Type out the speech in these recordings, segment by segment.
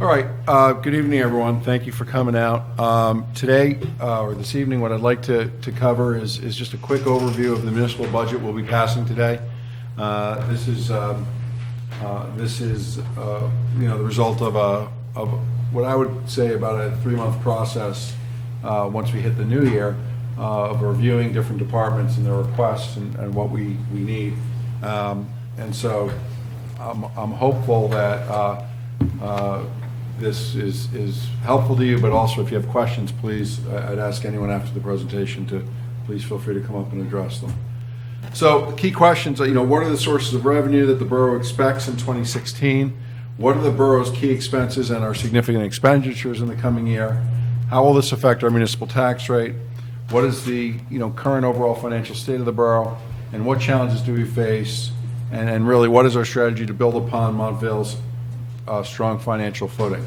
All right, good evening, everyone. Thank you for coming out. Today, or this evening, what I'd like to cover is just a quick overview of the municipal budget we'll be passing today. This is the result of what I would say about a 3-month process once we hit the new year of reviewing different departments and their requests and what we need. And so I'm hopeful that this is helpful to you, but also if you have questions, please, I'd ask anyone after the presentation to please feel free to come up and address them. So key questions, what are the sources of revenue that the borough expects in 2016? What are the borough's key expenses and our significant expenditures in the coming year? How will this affect our municipal tax rate? What is the current overall financial state of the borough? And what challenges do we face? And really, what is our strategy to build upon Montvale's strong financial footing?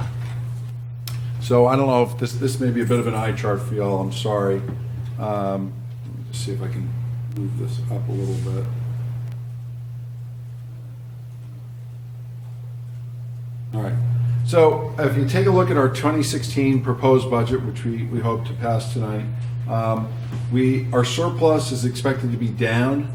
So I don't know if this may be a bit of an eye chart for y'all. I'm sorry. Let me just see if I can move this up a little bit. All right. So if you take a look at our 2016 proposed budget, which we hope to pass tonight, our surplus is expected to be down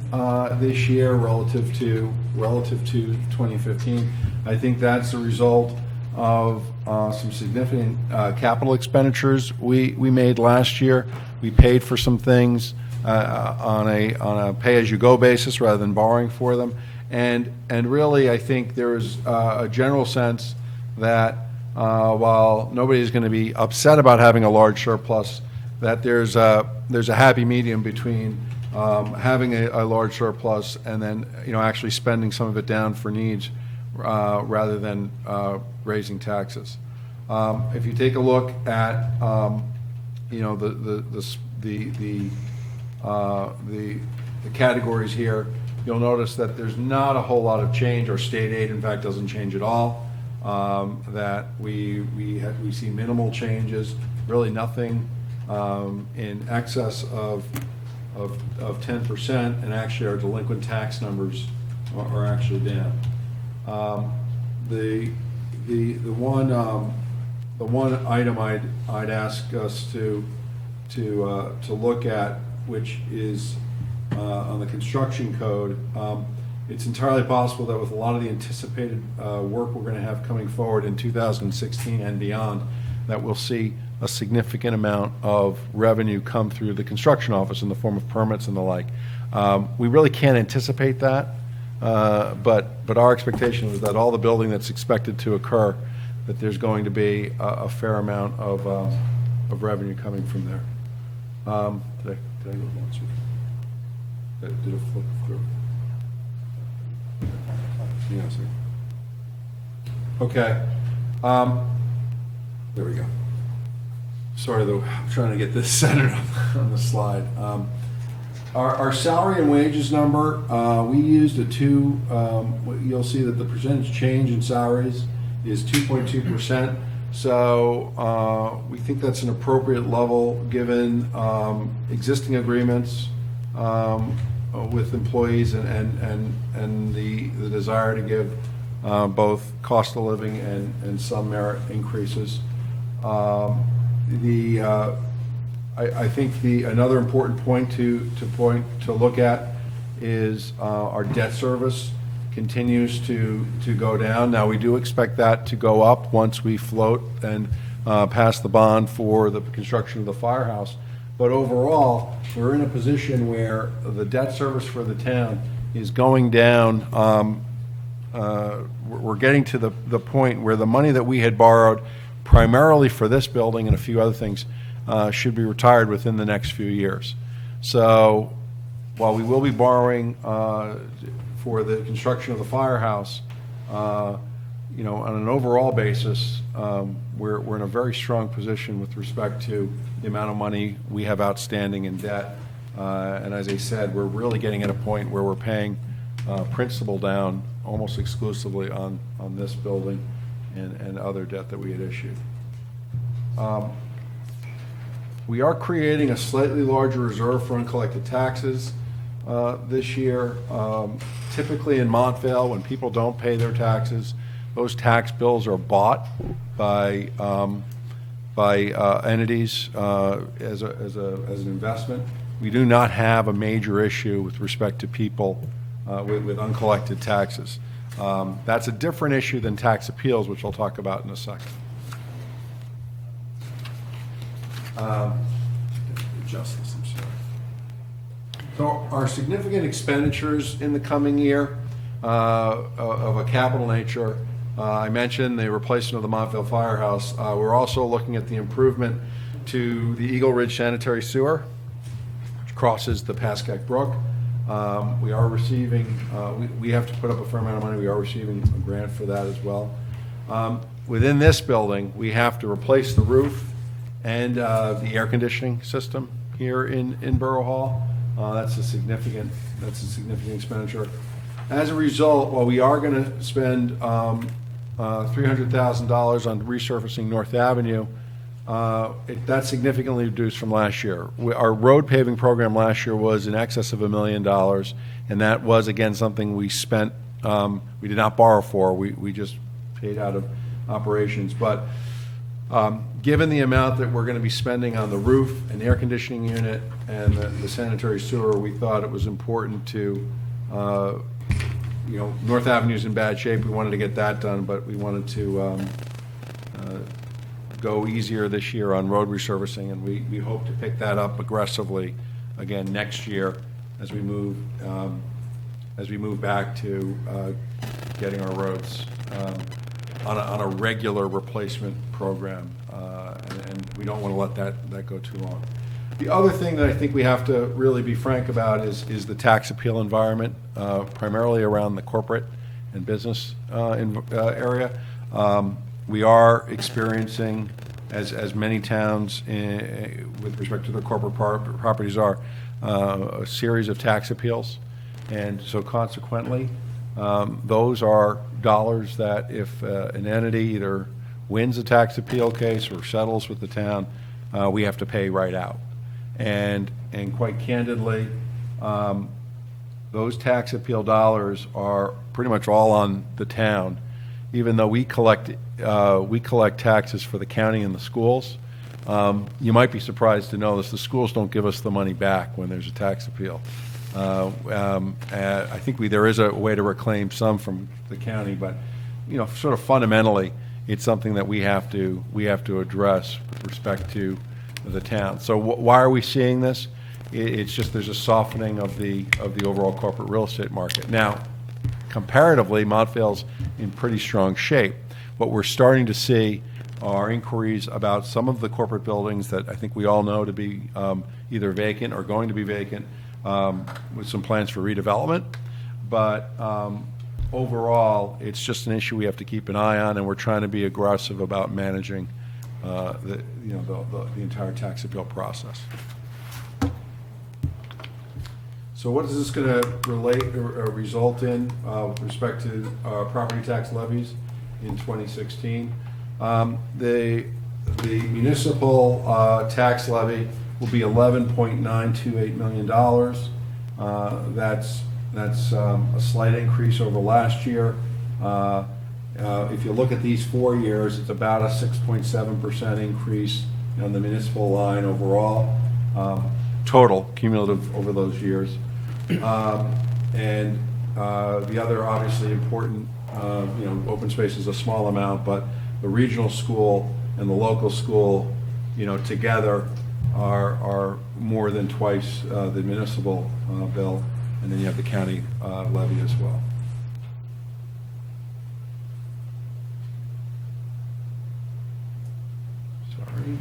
this year relative to 2015. I think that's a result of some significant capital expenditures we made last year. We paid for some things on a pay-as-you-go basis rather than borrowing for them, and really I think there is a general sense that while nobody is going to be upset about having a large surplus, that there's a happy medium between having a large surplus and then actually spending some of it down for needs rather than raising taxes. If you take a look at the categories here, you'll notice that there's not a whole lot of change. Our state aid, in fact, doesn't change at all. That we see minimal changes, really nothing in excess of 10%, and actually our delinquent tax numbers are actually down. The one item I'd ask us to look at, which is on the construction code. It's entirely possible that with a lot of the anticipated work we're going to have coming forward in 2016 and beyond, that we'll see a significant amount of revenue come through the construction office in the form of permits and the like. We really can't anticipate that, but our expectation is that all the building that's expected to occur, that there's going to be a fair amount of revenue coming from there. Did I go once? Did it flip through? Yeah, okay. There we go. Sorry, though, I'm trying to get this centered on the slide. Our salary and wages number, we used you'll see that the percentage change in salaries is 2.2%. So we think that's an appropriate level given existing agreements with employees and the desire to give both cost of living and some merit increases. I think another important point to look at is our debt service continues to go down. Now we do expect that to go up once we float and pass the bond for the construction of the firehouse. But overall, we're in a position where the debt service for the town is going down. We're getting to the point where the money that we had borrowed primarily for this building and a few other things should be retired within the next few years. So while we will be borrowing for the construction of the firehouse, on an overall basis, we're in a very strong position with respect to the amount of money we have outstanding in debt. And as I said, we're really getting at a point where we're paying principal down almost exclusively on this building and other debt that we had issued. We are creating a slightly larger reserve for uncollected taxes this year. Typically in Montvale, when people don't pay their taxes, Those tax bills are bought by entities as an investment. We do not have a major issue with respect to people with uncollected taxes. That's a different issue than tax appeals, which I'll talk about in a second. Adjust this, I'm sorry. So our significant expenditures in the coming year of a capital nature, I mentioned the replacement of the Montville Firehouse. We're also looking at the improvement to the Eagle Ridge Sanitary Sewer, which crosses the Pascack Brook. We are receiving, we have to put up a fair amount of money. We are receiving a grant for that as well. Within this building, we have to replace the roof and the air conditioning system here in Borough Hall. That's a significant expenditure. As a result, while we are going to spend $300,000 on resurfacing North Avenue, that's significantly reduced from last year. Our road paving program last year was in excess of $1 million, and that was, again, something we spent, we did not borrow for, we just paid out of operations. But given the amount that we're going to be spending on the roof and air conditioning unit and the sanitary sewer, we thought it was important to, North Avenue's in bad shape. We wanted to get that done, but we wanted to go easier this year on road resurfacing, and we hope to pick that up aggressively again next year as we move back to getting our roads on a regular replacement program, and we don't want to let that go too long. The other thing that I think we have to really be frank about is the tax appeal environment, primarily around the corporate and business area. We are experiencing, as many towns with respect to their corporate properties are, a series of tax appeals. And so consequently, those are dollars that if an entity either wins a tax appeal case or settles with the town, we have to pay right out. And quite candidly, those tax appeal dollars are pretty much all on the town, even though we collect taxes for the county and the schools. You might be surprised to know this: the schools don't give us the money back when there's a tax appeal. I think there is a way to reclaim some from the county, but sort of fundamentally, it's something that we have to address with respect to the town. So why are we seeing this? It's just there's a softening of the overall corporate real estate market. Now, comparatively, Montville's in pretty strong shape. What we're starting to see are inquiries about some of the corporate buildings that I think we all know to be either vacant or going to be vacant, with some plans for redevelopment. But overall, it's just an issue we have to keep an eye on, and we're trying to be aggressive about managing the entire tax appeal process. So what is this going to result in with respect to property tax levies in 2016? The municipal tax levy will be $11.928 million. That's a slight increase over last year. If you look at these 4 years, it's about a 6.7% increase on the municipal line overall, total cumulative over those years. And the other obviously important, open space is a small amount, but the regional school and the local school, together are more than twice the municipal bill, and then you have the county levy as well. Sorry.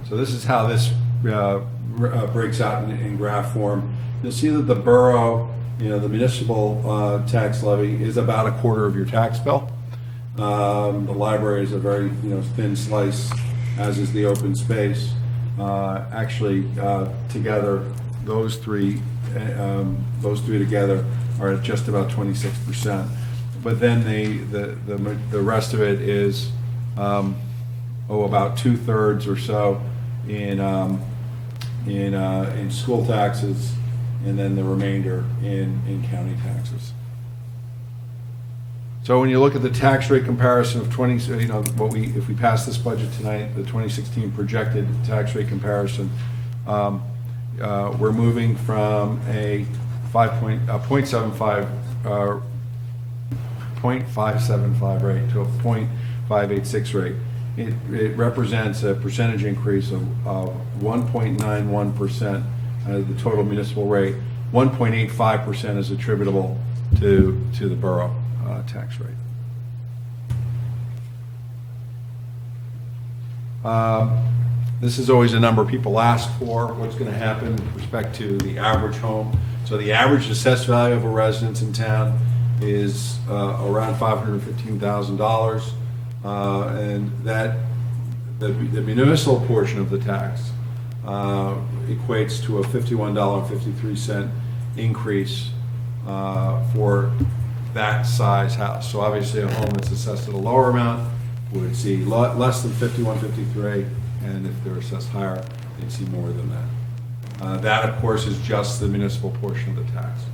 So this is how this breaks out in graph form. You'll see that the borough, the municipal tax levy is about a quarter of your tax bill. The library is a very thin slice, as is the open space. Actually, together, those three together are at just about 26%. But then the rest of it is about 2/3 or so in school taxes, and then the remainder in county taxes. So when you look at the tax rate comparison of 20, you know, if we pass this budget tonight, the 2016 projected tax rate comparison, we're moving from a 0.575 rate to a 0.586 rate. It represents a percentage increase of 1.91% of the total municipal rate. 1.85% is attributable to the borough tax rate. This is always a number people ask for, what's going to happen with respect to the average home. So the average assessed value of a residence in town is around $515,000, and that the municipal portion of the tax equates to a $51.53 increase for that size house. So obviously a home that's assessed at a lower amount would see less than $51.53, and if they're assessed higher, they'd see more than that. That, of course, is just the municipal portion of the tax.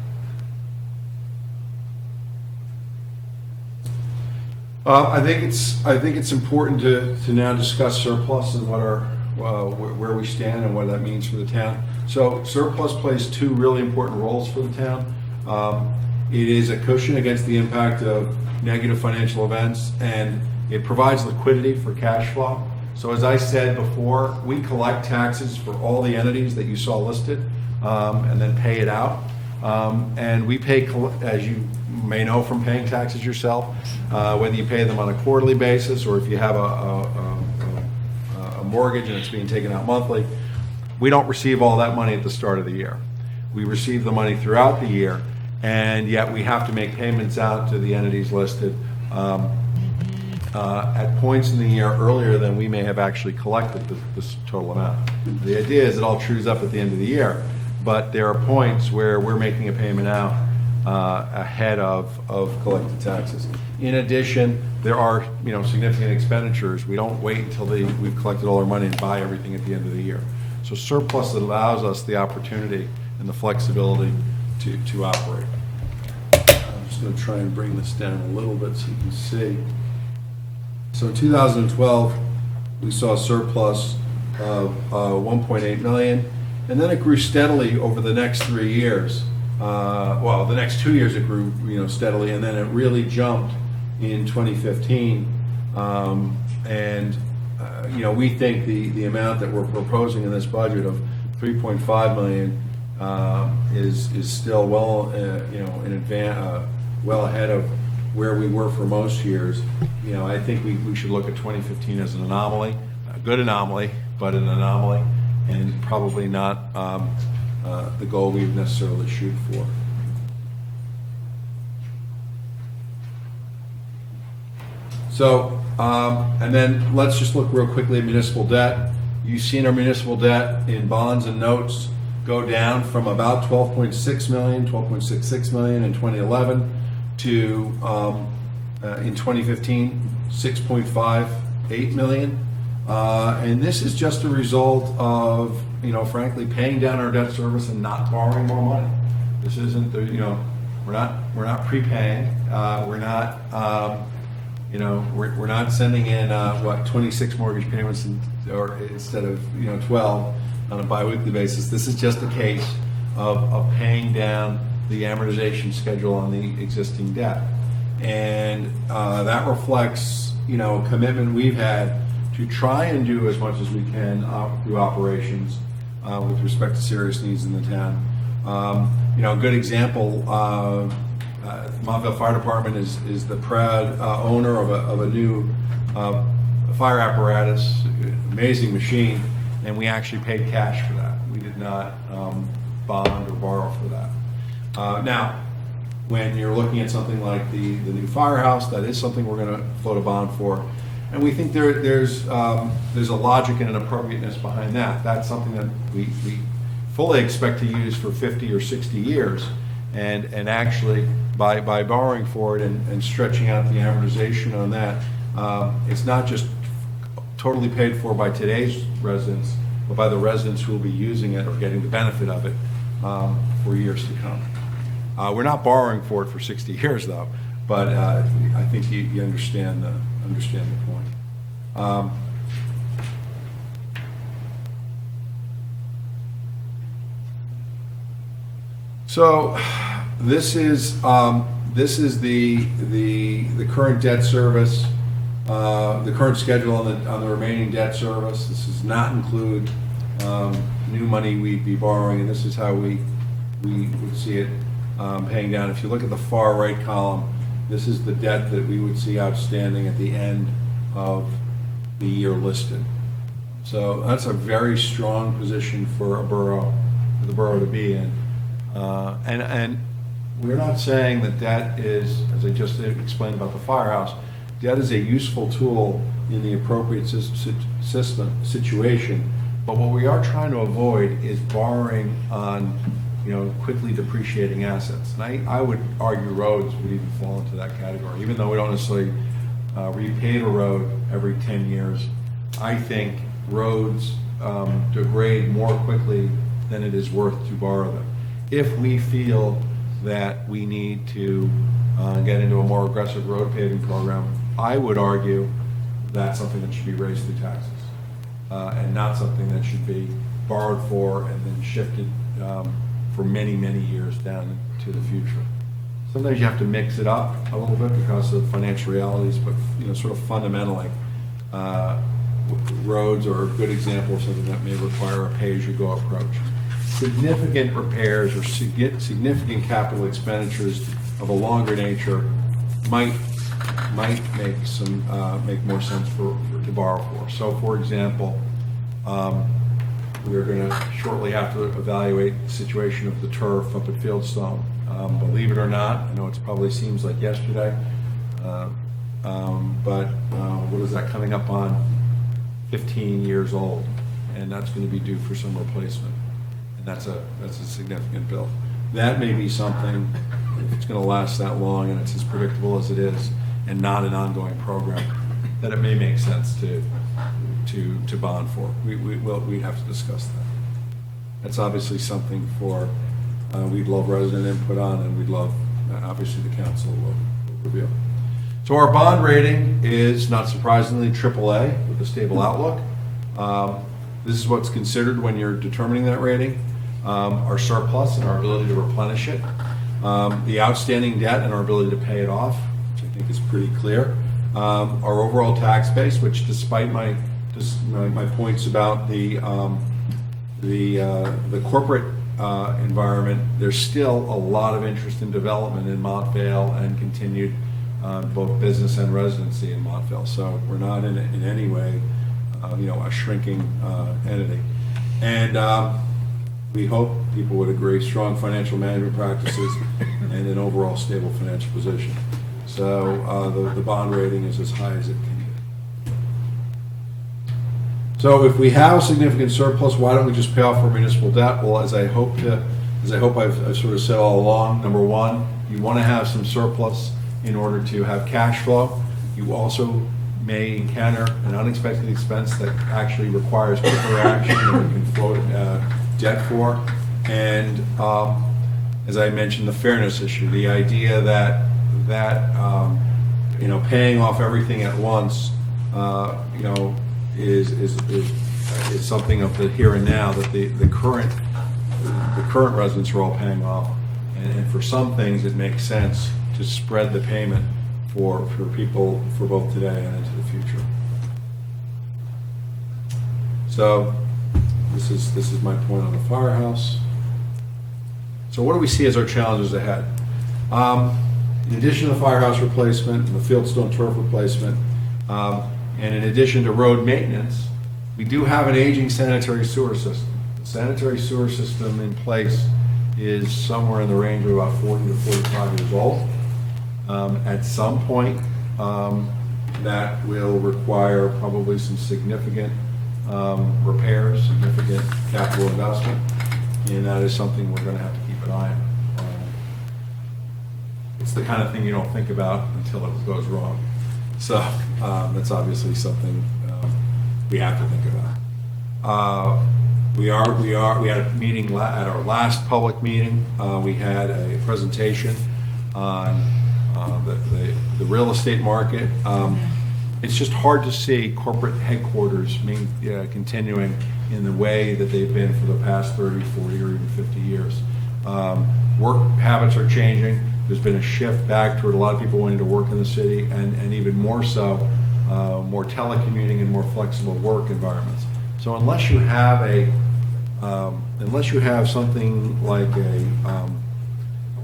I think it's important to now discuss surplus and what our where we stand and what that means for the town. So surplus plays two really important roles for the town. It is a cushion against the impact of negative financial events, and it provides liquidity for cash flow. So as I said before, we collect taxes for all the entities that you saw listed, and then pay it out. And we pay, as you may know from paying taxes yourself, whether you pay them on a quarterly basis or if you have a mortgage and it's being taken out monthly, we don't receive all that money at the start of the year. We receive the money throughout the year, and yet we have to make payments out to the entities listed at points in the year earlier than we may have actually collected this total amount. The idea is it all trues up at the end of the year, but there are points where we're making a payment out ahead of collected taxes. In addition, there are significant expenditures. We don't wait until we've collected all our money and buy everything at the end of the year. So surplus allows us the opportunity and the flexibility to operate. I'm just going to try and bring this down a little bit so you can see. So in 2012, we saw a surplus of 1.8 million, and then it grew steadily over the next 3 years. The next 2 years it grew, steadily, and then it really jumped in 2015. We think the amount that we're proposing in this budget of 3.5 million is still well, in advance, well ahead of where we were for most years. I think we should look at 2015 as an anomaly, a good anomaly, but an anomaly, and probably not the goal we would necessarily shoot for. So, and then let's just look real quickly at municipal debt. You've seen our municipal debt in bonds and notes go down from about 12.6 million, 12.66 million in 2011 to, in 2015, 6.58 million. And this is just a result of, frankly, paying down our debt service and not borrowing more money. This isn't, we're not prepaying. We're not, we're not sending in 26 mortgage payments instead of 12 on a biweekly basis. This is just a case of paying down the amortization schedule on the existing debt, and that reflects a commitment we've had to try and do as much as we can through operations with respect to serious needs in the town. A good example, Montville Fire Department is the proud owner of a new fire apparatus, amazing machine, and we actually paid cash for that. We did not bond or borrow for that. Now, when you're looking at something like the new firehouse, that is something we're going to float a bond for. And we think there's a logic and an appropriateness behind that. That's something that we fully expect to use for 50 or 60 years. And actually, by borrowing for it and stretching out the amortization on that, it's not just totally paid for by today's residents, but by the residents who will be using it or getting the benefit of it for years to come. We're not borrowing for it for 60 years, though. but I think you understand the point. So this is the current debt service, the current schedule on the remaining debt service. This does not include new money we'd be borrowing, and this is how we would see it paying down. If you look at the far right column, this is the debt that we would see outstanding at the end of the year listed. So that's a very strong position for the borough to be in. And we're not saying that debt is, as I just explained about the firehouse, debt is a useful tool in the appropriate situation. But what we are trying to avoid is borrowing on, quickly depreciating assets. And I would argue roads would even fall into that category, even though we don't necessarily repave a road every 10 years. I think roads degrade more quickly than it is worth to borrow them. If we feel that we need to get into a more aggressive road paving program, I would argue that's something that should be raised through taxes, and not something that should be borrowed for and then shifted for many, many years down to the future. Sometimes you have to mix it up a little bit because of financial realities, but sort of fundamentally, roads are a good example of something that may require a pay-as-you-go approach. Significant repairs or significant capital expenditures of a longer nature might make more sense to borrow for. So, for example, we're going to shortly have to evaluate the situation of the turf up at Fieldstone. Believe it or not, I know it probably seems like yesterday, but what is that coming up on? 15 years old, and that's going to be due for some replacement. That's a significant bill. That may be something, if it's going to last that long and it's as predictable as it is, and not an ongoing program, that it may make sense to bond for. We'd have to discuss that. That's obviously something we'd love resident input on, and we'd love, obviously, the council will review. So our bond rating is, not surprisingly, AAA with a stable outlook. This is what's considered when you're determining that rating. Our surplus and our ability to replenish it, the outstanding debt and our ability to pay it off, which I think is pretty clear. Our overall tax base, which despite my points about the corporate environment, there's still a lot of interest in development in Montvale and continued both business and residency in Montvale. So we're not in any way a shrinking entity. And we hope people would agree, strong financial management practices and an overall stable financial position. So the bond rating is as high as it can get. So if we have significant surplus, why don't we just pay off our municipal debt? Well, as I hope I've sort of said all along, number one, you want to have some surplus in order to have cash flow. You also may encounter an unexpected expense that actually requires quicker action than we can float debt for. And as I mentioned, the fairness issue, the idea that paying off everything at once, is something of the here and now that the current residents are all paying off. And for some things, it makes sense to spread the payment for people for both today and into the future. So this is my point on the firehouse. So what do we see as our challenges ahead? In addition to the firehouse replacement and the Fieldstone turf replacement, and in addition to road maintenance, we do have an aging sanitary sewer system. The sanitary sewer system in place is somewhere in the range of about 40 to 45 years old. At some point, that will require probably some significant repairs, significant capital investment, and that is something we're going to have to keep an eye on. It's the kind of thing you don't think about until it goes wrong. So that's obviously something we have to think about. We had a meeting at our last public meeting. We had a presentation on the real estate market. It's just hard to see corporate headquarters continuing in the way that they've been for the past 30, 40, or even 50 years. Work habits are changing. There's been a shift back toward a lot of people wanting to work in the city, and even more so, more telecommuting and more flexible work environments. So unless you have something like a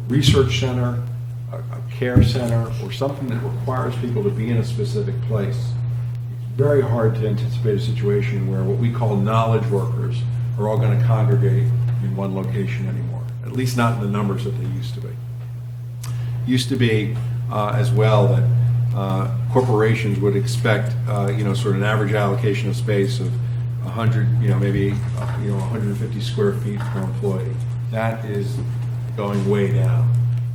research center, a care center, or something that requires people to be in a specific place, it's very hard to anticipate a situation where what we call knowledge workers are all going to congregate in one location anymore, at least not in the numbers that they used to be. Used to be as well that corporations would expect, sort of an average allocation of space of 100, maybe 150 square feet per employee. That is going way down.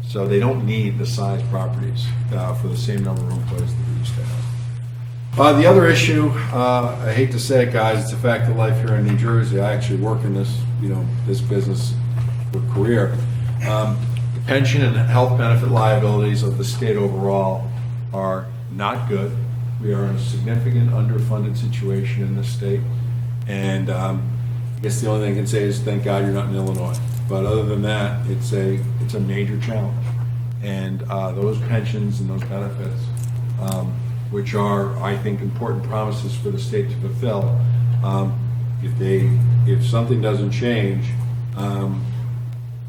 So they don't need the size properties for the same number of employees that they used to have. The other issue, I hate to say it, guys, it's a fact of life here in New Jersey. I actually work in this, this business for career. The pension and health benefit liabilities of the state overall are not good. We are in a significant underfunded situation in this state. And I guess the only thing I can say is thank God you're not in Illinois. But other than that, it's a major challenge. And those pensions and those benefits, which are, I think, important promises for the state to fulfill, if something doesn't change,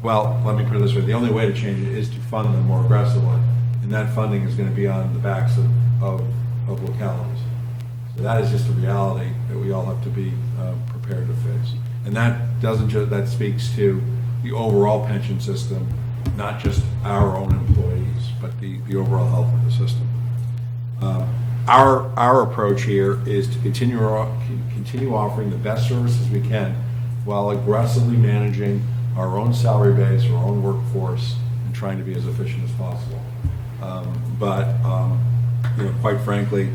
well, let me put it this way: the only way to change it is to fund them more aggressively, and that funding is going to be on the backs of localities. So that is just a reality that we all have to be prepared to face. And that doesn't just, that speaks to the overall pension system, not just our own employees, but the overall health of the system. Our approach here is to continue offering the best services we can while aggressively managing our own salary base, our own workforce, and trying to be as efficient as possible. Quite frankly,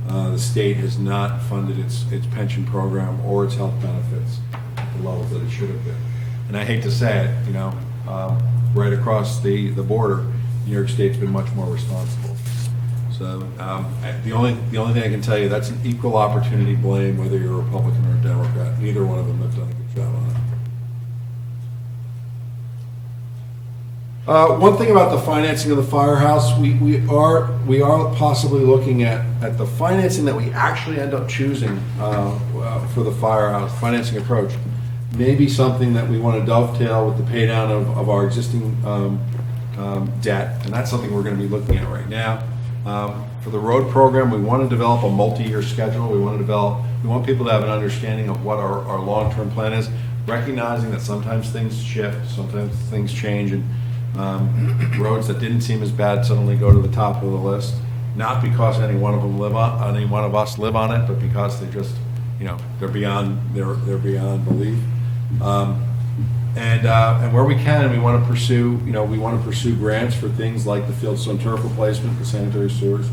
the state has not funded its pension program or its health benefits at the levels that it should have been. And I hate to say it, right across the border, New York State's been much more responsible. So the only thing I can tell you, that's an equal opportunity blame, whether you're a Republican or a Democrat. Neither one of them have done a good job on it. One thing about the financing of the firehouse, we are possibly looking at the financing that we actually end up choosing for the firehouse financing approach. Maybe something that we want to dovetail with the pay down of our existing debt, and that's something we're going to be looking at right now. For the road program, we want to develop a multi-year schedule. We want people to have an understanding of what our long-term plan is, recognizing that sometimes things shift, sometimes things change, and roads that didn't seem as bad suddenly go to the top of the list. Not because any one of us live on it, but because they just, they're beyond belief. And where we can, we want to pursue grants for things like the fieldstone turf replacement, the sanitary sewers.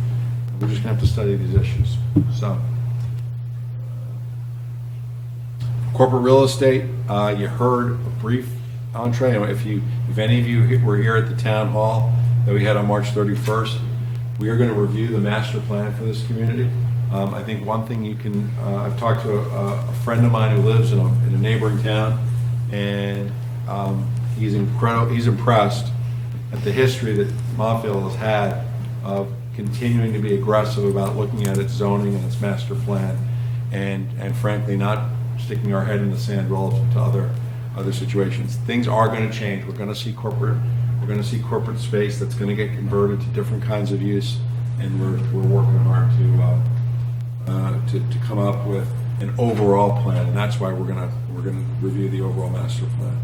We're just going to have to study these issues. So, corporate real estate. You heard a brief entree. If any of you were here at the town hall that we had on March 31st, we are going to review the master plan for this community. I think one thing I've talked to a friend of mine who lives in a neighboring town, and he's impressed at the history that Montville has had of continuing to be aggressive about looking at its zoning and its master plan, and frankly not sticking our head in the sand relative to other situations. Things are going to change. We're going to see corporate space that's going to get converted to different kinds of use, and we're working hard to come up with an overall plan, and that's why we're going to review the overall master plan.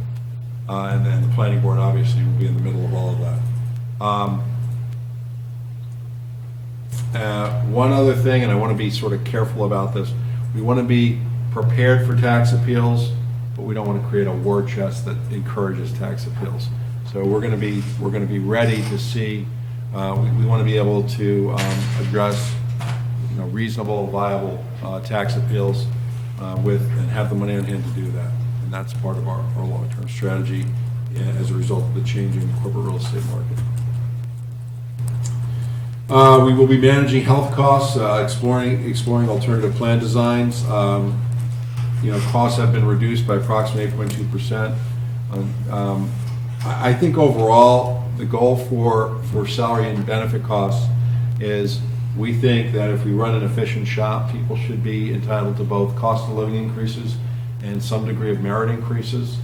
And then the planning board obviously will be in the middle of all of that. One other thing, and I want to be sort of careful about this, we want to be prepared for tax appeals, but we don't want to create a war chest that encourages tax appeals. So we're going to be ready to see. We want to be able to address reasonable, viable tax appeals and have the money on hand to do that. And that's part of our long-term strategy as a result of the changing corporate real estate market. We will be managing health costs, exploring alternative plan designs. Costs have been reduced by approximately 8.2%. I think overall, the goal for salary and benefit costs is, we think that if we run an efficient shop, people should be entitled to both cost of living increases and some degree of merit increases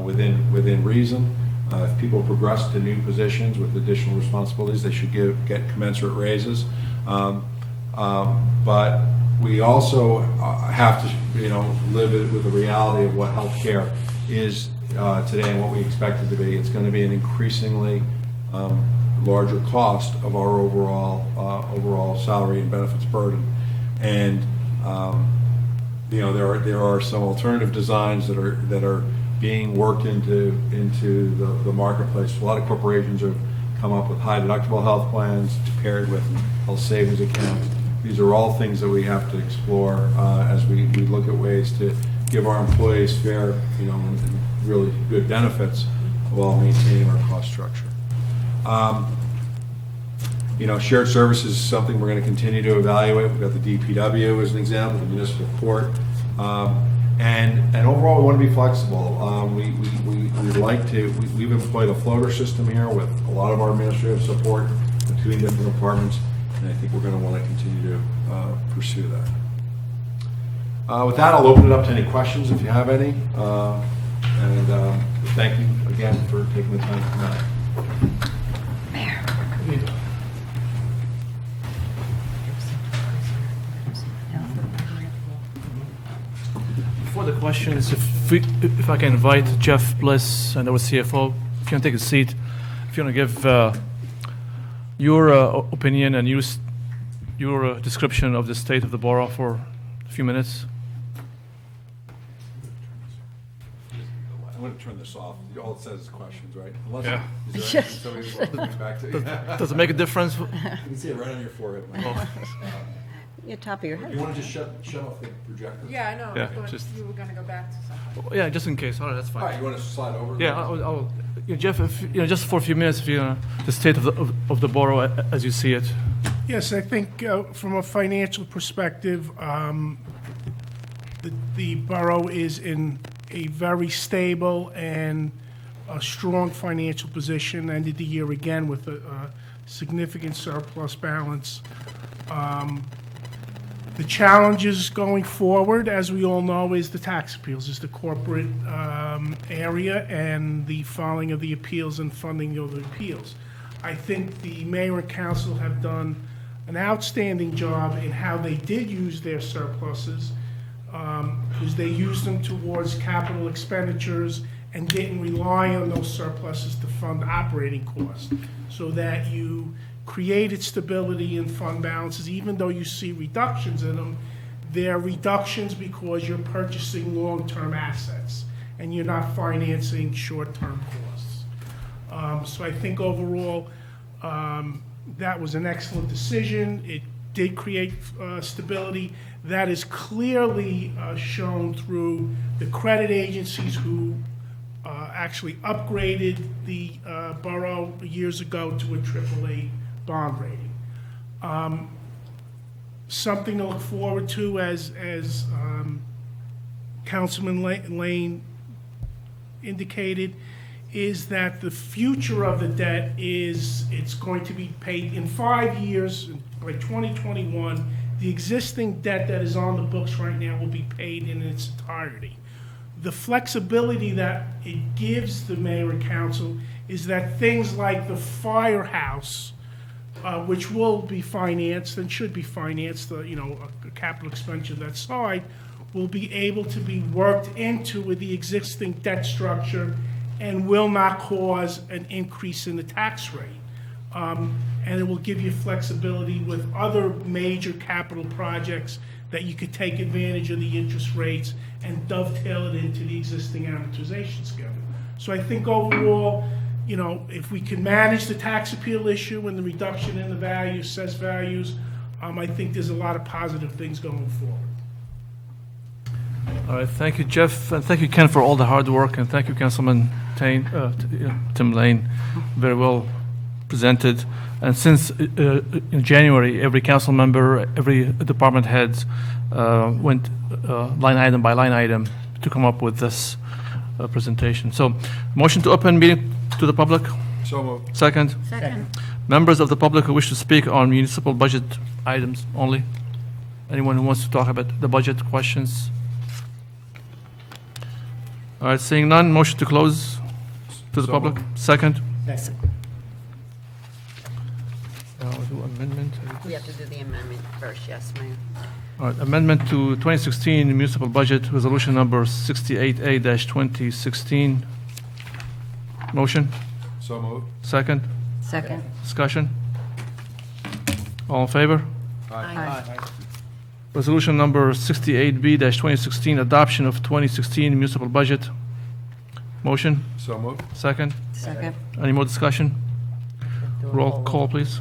within reason. If people progress to new positions with additional responsibilities, they should get commensurate raises. But we also have to, live with the reality of what healthcare is today and what we expect it to be. It's going to be an increasingly larger cost of our overall salary and benefits burden. And there are some alternative designs that are being worked into the marketplace. A lot of corporations have come up with high deductible health plans paired with health savings accounts. These are all things that we have to explore as we look at ways to give our employees fair, and really good benefits while maintaining our cost structure. Shared services is something we're going to continue to evaluate. We've got the DPW as an example, the municipal court. And overall, we want to be flexible. We've employed a floater system here with a lot of our administrative support between different departments, and I think we're going to want to continue to pursue that. With that, I'll open it up to any questions if you have any. And thank you again for taking the time to come out. Before the questions, if I can invite Jeff Bliss and our CFO, if you can take a seat, if you want to give your opinion and your description of the state of the borough for a few minutes. I'm going to turn this off. All it says is questions, right? Unless Yeah. is there somebody who's coming back to Does it make a difference? You can see it right on your forehead. Your top of your You head. want to just shut off the projector? Yeah, I know. Yeah, I thought just- you were going to go back to something. Yeah, just in case. All right, that's All right, fine. you want to slide over? Yeah, I'll Jeff, if, just for a few minutes, if the state of the borough as you see it. Yes, I think from a financial perspective, the borough is in a very stable and a strong financial position. Ended the year again with a significant surplus balance. The challenges going forward, as we all know, is the tax appeals, is the corporate area and the filing of the appeals and funding of the appeals. I think the mayor and council have done an outstanding job in how they did use their surpluses, because they used them towards capital expenditures and didn't rely on those surpluses to fund operating costs, so that you created stability in fund balances. Even though you see reductions in them, they're reductions because you're purchasing long-term assets and you're not financing short-term costs. So I think overall, that was an excellent decision. It did create stability. That is clearly shown through the credit agencies who actually upgraded the borough years ago to a AAA bond rating. Something to look forward to, as Councilman Lane indicated, is that the future of the debt is it's going to be paid in 5 years. By 2021, the existing debt that is on the books right now will be paid in its entirety. The flexibility that it gives the mayor and council is that things like the firehouse, which will be financed and should be financed, a capital expenditure of that side, will be able to be worked into with the existing debt structure and will not cause an increase in the tax rate. And it will give you flexibility with other major capital projects that you could take advantage of the interest rates and dovetail it into the existing amortization schedule. So I think overall, if we can manage the tax appeal issue and the reduction in the value, assessed values, I think there's a lot of positive things going forward. All right, thank you, Jeff, and thank you, Ken, for all the hard work, and thank you, Councilman Tim Lane. Very well presented. And since in January, every council member, every department head went line item by line item to come up with this presentation. So, motion to open meeting to the public. So moved. Second. Second. Members of the public who wish to speak on municipal budget items only. Anyone who wants to talk about the budget questions? All right, seeing none, motion to close to the So public. moved. Second. Do amendment. We have to do the amendment first, yes, Mayor. All right, amendment to 2016 municipal budget, resolution number 68A-2016. Motion. So moved. Second. Second. Discussion. All in favor? Aye. Resolution number 68B-2016, adoption of 2016 municipal budget. Motion. So moved. Second. Second. Any more discussion? Roll call, please.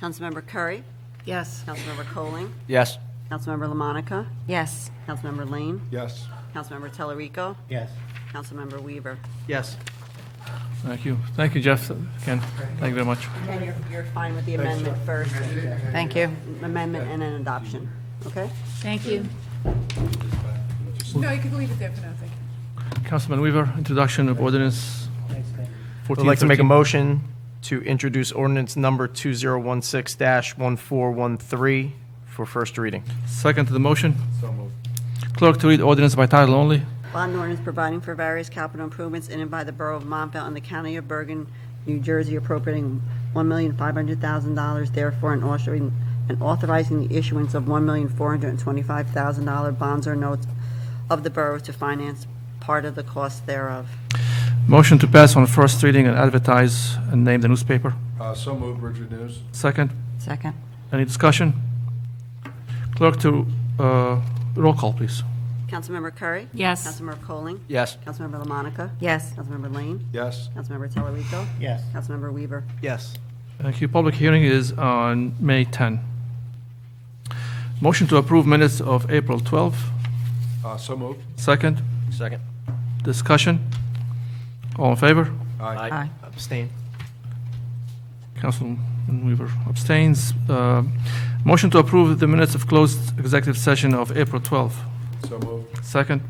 Councilmember Curry? Yes. Councilmember Coling? Yes. Councilmember LaMonica? Yes. Councilmember Lane? Yes. Councilmember Telerico? Yes. Councilmember Weaver? Yes. Thank you. Thank you, Jeff. Ken, thank you very much. And you're fine with the amendment first? Thank you. Amendment and an adoption, okay? Thank you. No, you can leave it there for now, thank you. Councilman Weaver, introduction of ordinance I'd like to make a 1413. motion to introduce ordinance number 2016-1413 for first reading. Second to the motion. So moved. Clerk to read ordinance by title only. Bond ordinance providing for various capital improvements in and by the Borough of Montville and the County of Bergen, New Jersey, appropriating $1,500,000, therefore, and authorizing the issuance of $1,425,000 bonds or notes of the borough to finance part of the cost thereof. Motion to pass on first reading and advertise and name the newspaper. So moved, Bridgewood News. Second. Second. Any discussion? Clerk to roll call, please. Councilmember Curry? Yes. Councilmember Coling? Yes. Councilmember LaMonica? Yes. Councilmember Lane? Yes. Councilmember Telerico? Yes. Councilmember Weaver? Yes. Thank you. Public hearing is on May 10. Motion to approve minutes of April 12. So moved. Second. Second. Discussion. All in favor? Aye. Abstain. Councilman Weaver abstains. Motion to approve the minutes of closed executive session of April 12. So moved. Second.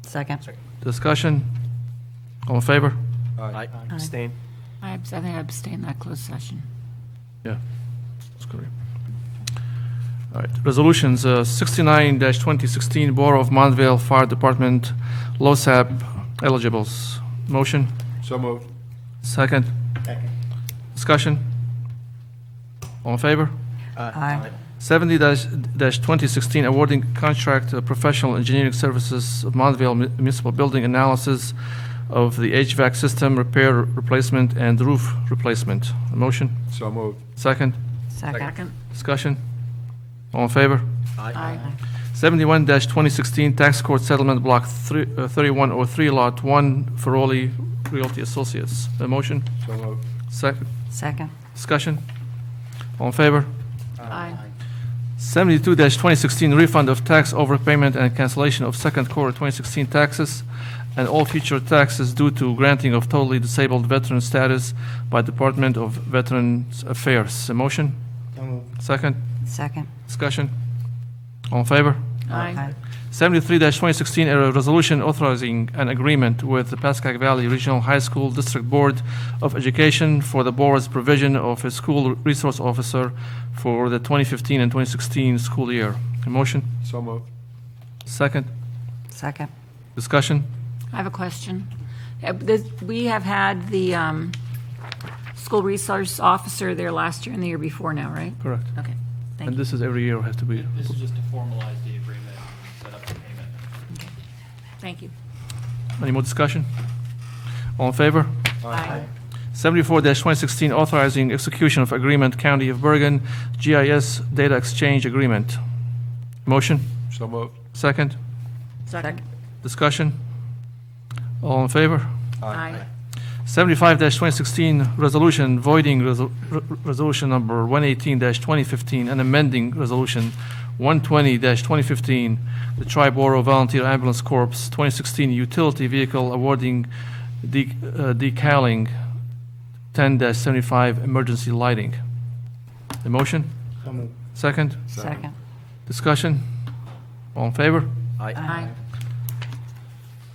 Second. Discussion. All in favor? Aye. Abstain. I think I abstain that closed session. Yeah. That's correct. All right. Resolutions 69-2016 Borough of Montvale Fire Department LoSAP eligibles. Motion. So moved. Second. Second. Discussion. All in favor? Aye. 70-2016 awarding contract professional engineering services of Montvale Municipal Building analysis of the HVAC system repair, replacement, and roof replacement. A motion? So moved. Second. Second. Discussion. All in favor? Aye. 71-2016 tax court settlement block 3103 lot 1 Feroli Realty Associates. A motion? So moved. Second. Second. Discussion. All in favor? Aye. 72-2016 refund of tax overpayment and cancellation of second quarter 2016 taxes and all future taxes due to granting of totally disabled veteran status by Department of Veterans Affairs. A motion? Second. Second. Discussion. All in favor? Aye. 73-2016 a resolution authorizing an agreement with the Pascack Valley Regional High School District Board of Education for the board's provision of a school resource officer for the 2015 and 2016 school year. A motion? So moved. Second. Second. Discussion. I have a question. We have had the school resource officer there last year and the year before now, right? Correct. Okay. Thank And you. this is every year has to be. This is just to formalize the agreement and set up the payment. Thank you. Any more discussion? All in favor? Aye. 74-2016 authorizing execution of agreement County of Bergen GIS data exchange agreement. Motion? So moved. Second. Second. Discussion. All in favor? Aye. 75-2016 resolution voiding resolution number 118-2015 and amending resolution 120-2015, the Tri-Borough Volunteer Ambulance Corps 2016 utility vehicle awarding decaling 10-75 emergency lighting. The motion? Second? Second. Discussion? All in favor? Aye.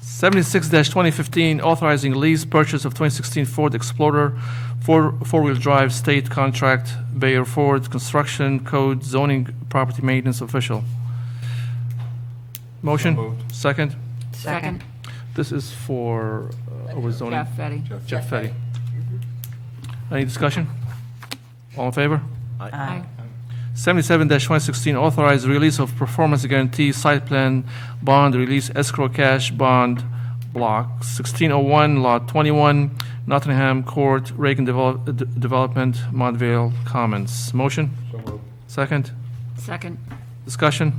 76-2015, authorizing lease purchase of 2016 Ford Explorer four-wheel drive, state contract, Bayer Ford, construction code, zoning, property maintenance official. Motion? moved. Second? Second. This is for over zoning. Jeff Fetty. Jeff Fetty. Any discussion? All in favor? Aye. 77-2016, authorized release of performance guarantee site plan bond release escrow cash bond block 1601 lot 21 Nottingham Court Reagan Development Montvale Commons. Motion? So moved. Second? Second. Discussion?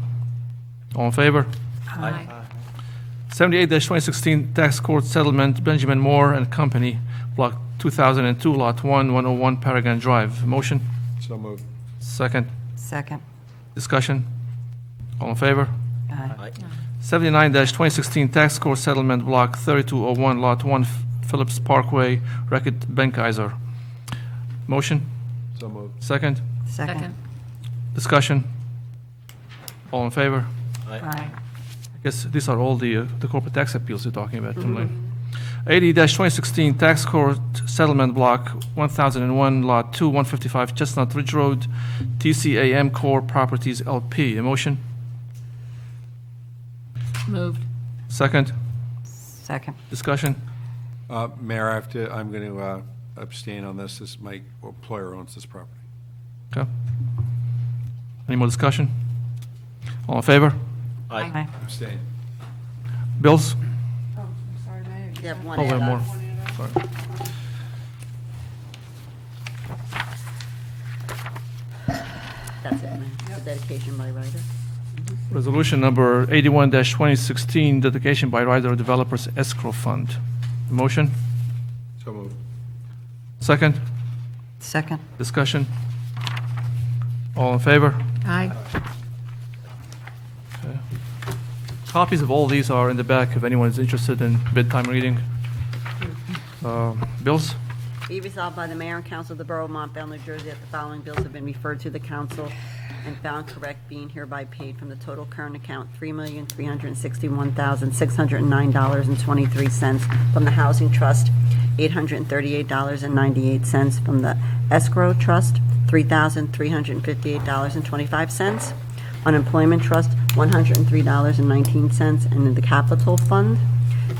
All in favor? Aye. 78-2016 tax court settlement Benjamin Moore and Company block 2002 lot 1 101 Paragon Drive. Motion? So moved. Second? Second. Discussion? All in favor? Aye. 79-2016 tax court settlement block 3201 lot 1 Phillips Parkway Reckitt Benckiser. Motion? So moved. Second? Second. Discussion? All in favor? Aye. I guess these are all the corporate tax appeals you're talking about, Tim Lane. 80-2016 tax court settlement block 1001 lot 2 155 Chestnut Ridge Road TCAM Core Properties LP. A motion? Moved. Second? Second. Discussion? Mayor, I'm going to abstain on this. This, my employer owns this property. Okay. Any more discussion? All in favor? Aye. Abstain. Bills? Oh, I'm sorry, Mayor. You have one Oh, we have add-on. more. Sorry. That's it, man. The dedication by Ryder. Resolution number 81-2016, dedication by Ryder Developers Escrow Fund. Motion? So moved. Second? Second. Discussion? All in favor? Aye. Copies of all these are in the back if anyone is interested in bedtime reading. Bills? Be resolved by the mayor and council of the Borough of Montvale, New Jersey, that the following bills have been referred to the council and found correct, being hereby paid from the total current account, $3,361,609.23 from the Housing Trust, $838.98 from the Escrow Trust, $3,358.25, Unemployment Trust, $103.19, and in the Capital Fund,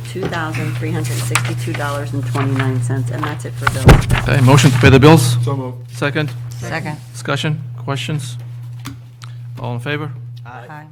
$2,362.29, and that's it for bills. Okay, motion to pay the bills? So moved. Second? Second. Discussion? Questions? All in favor? Aye.